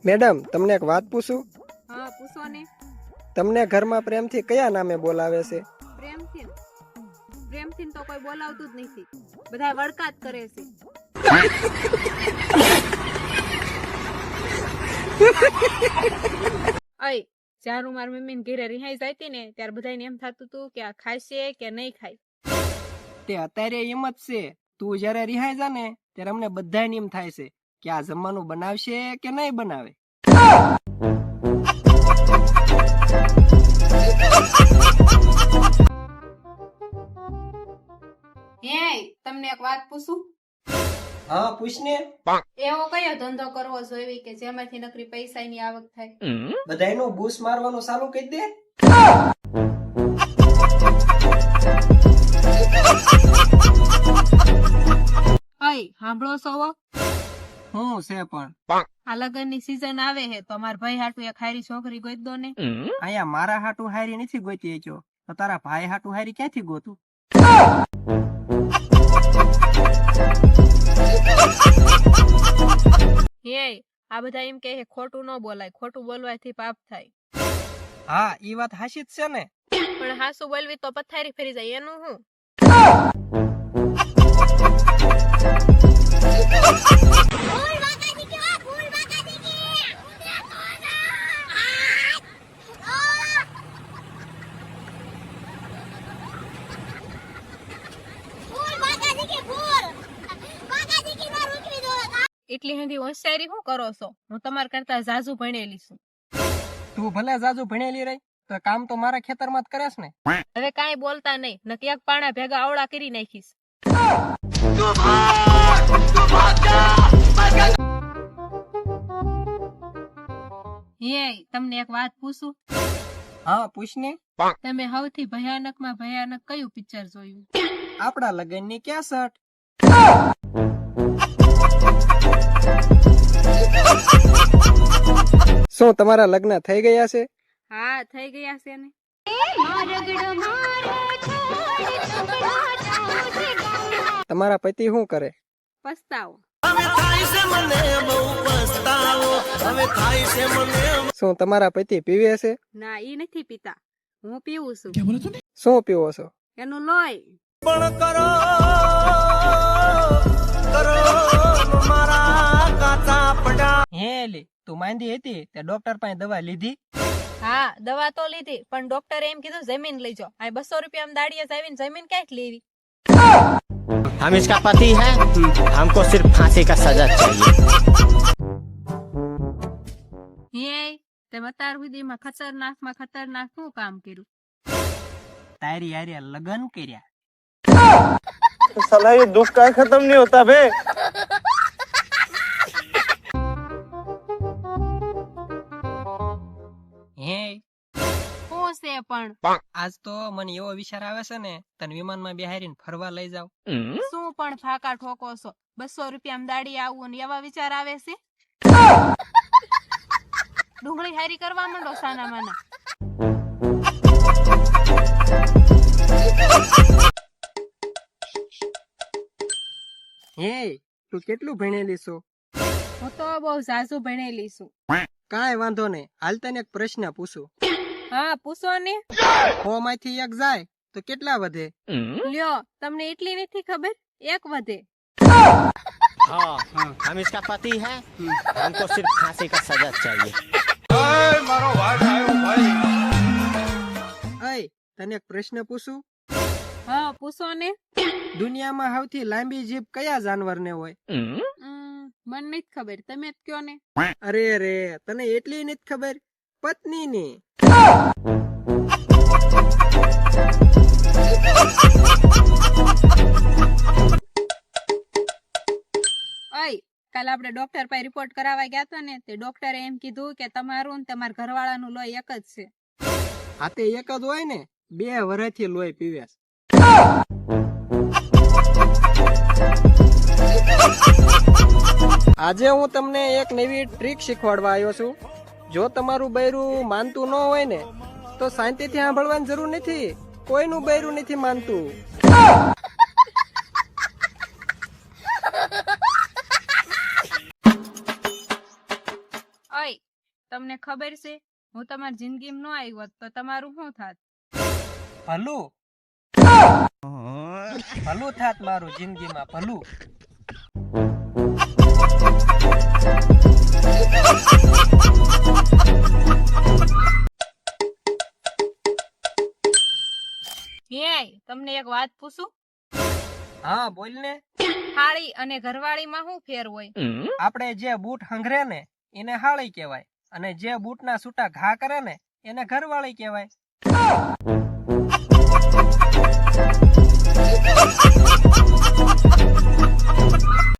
Madam, તમને એક વાત પૂછું? હા પૂછો ને. તમને ઘરમાં પ્રેમથી કયા નામે બોલાવે છે? પ્રેમથી પ્રેમથી તો કોઈ બોલાવતું જ નથી, બધા વડકા જ કરે છે. અય જ્યારે હું મારી મમ્મી ઘરે રિહાઈ જતી ને ત્યારે બધાને એમ થતું હતું કે આ ખાશે કે નહીં ખાય. તે અત્યારે એમ જ છે. તું જ્યારે રિહાઈ જા ને ત્યારે અમને બધાને એમ થાય છે કે આ જમવાનું બનાવશે કે નહીં બનાવે. હે તમને એક વાત પૂછું? હા, પૂછ ને. એવો કયો ધંધો કરવો જોઈએ કે જેમાંથી નકરી પૈસાની આવક થાય? બધાયનું બૂસ મારવાનું ચાલુ કરી દે. અય સાંભળો છો? હું છે પણ આ લગનની સીઝન આવે છે તો મારા ભાઈ હાટુ એક હારી છોકરી ગોતી દો ને. અહીંયા મારા હાટુ હારી નથી ગોતી ગયો તો તારા ભાઈ હાટુ હારી ક્યાંથી ગોતું? હે આ બધા એમ કે ખોટું ન બોલાય, ખોટું બોલવાથી પાપ થાય. હા, ઈ વાત હાચી જ છે ને. પણ હાસુ બોલવી તો પથારી ફરી જાય એનું હું? એટલી હંધી હોશિયારી શું કરો છો? હું તમારા કરતા જાજુ ભણેલી છું. તું ભલે જાજુ ભણેલી રહી તો કામ તો મારા ખેતરમાં જ કરેશ ને. હવે કાંઈ બોલતા નહીં, નકી એક પાણા ભેગા આવડા કરી નાખીશ. હે તમને એક વાત પૂછું? હા, પૂછ ને. તમે સૌથી ભયાનક માં ભયાનક કયું પિક્ચર જોયું? આપડા લગનની ક્યાં શર્ટ? શું તમારા લગ્ન થઈ ગયા છે? હા થઈ ગયા છે ને. તમારા પતિ શું કરે? પસ્તાવો. શું તમારા પતિ પીવે છે? ના ઈ નથી પીતા, હું પીવું છું. શું પીવો છો? એનું લોહી. હે લી, તું માંદી હતી તે ડોક્ટર પાસે દવા લીધી? હા દવા તો લીધી, પણ ડોક્ટરે એમ કીધું જમીન લઈ જાઓ. આ 200 રૂપિયા દાડીએ આવીને જમીન ક્યાંથી લેવી? हम इसका पति है, हमको सिर्फ फांसी का सजा चाहिए. હે તે અત્યાર સુધીમાં ખતરનાક શું કામ કર્યું? તારી હારે લગન કર્યા. साला ये दुख का खत्म नहीं होता बे. હે શું છે પણ? આજ તો મને એવો વિચાર આવે છે ને તને વિમાનમાં બેહારીને ફરવા લઈ જાવ. શું પણ ફાકા ઠોકો છો? 200 રૂપિયા દાડી આવું ને એવા વિચાર આવે છે? ડુંગળી હારી કરવા માંડો સાના માના. હે તું કેટલું ભણેલી છો? હું તો બહુ ઝાઝુ ભણેલી છું. કાંઈ વાંધો નહીં, હાલ તને એક પ્રશ્ન પૂછું. હા પૂછો ને. 100 માંથી 1 જાય તો કેટલા વધે? લ્યો તમને એટલી નથી ખબર? 1 વધે. हाँ, हम इसका पति है, हमको सिर्फ फांसी का सजा चाहिए. અય તને એક પ્રશ્ન પૂછું? હા પૂછો ને. દુનિયામાં સૌથી લાંબી જીભ કયા જાનવરને હોય? મને નથી ખબર, તમે જ કયો ને. અરે રે, તને એટલી નથી ખબર? પત્નીની. અય કાલે આપણે ડોક્ટર પાસે રિપોર્ટ કરાવવા ગયા હતા ને, તે ડોક્ટરે એમ કીધું કે તમારું ને તમારા ઘરવાળાનું લોહી એક જ છે. આ તે એક જ હોય ને, 2 વર્ષથી લોહી પીવે. આજે હું તમને એક નવી ટ્રીક શીખવાડવા આવ્યો છું. જો તમારું બૈરું માનતું ન હોય ને તો શાંતિથી સાંભળવાની જરૂર નથી. કોઈનું બૈરું નથી માનતું. અય તમને ખબર છે હું તમારી જિંદગીમાં ન આવી હોત તો તમારું શું થાત? ભલું ભલું થાત મારું જિંદગીમાં ભલું. હે તમને એક વાત પૂછું? હા બોલ ને. હાળી અને ઘરવાળીમાં શું ફેર હોય? આપણે જે બૂટ હંગરે ને એને હાળી કહેવાય, અને જે બૂટના છૂટા ઘા કરે ને એને ઘરવાળી કહેવાય.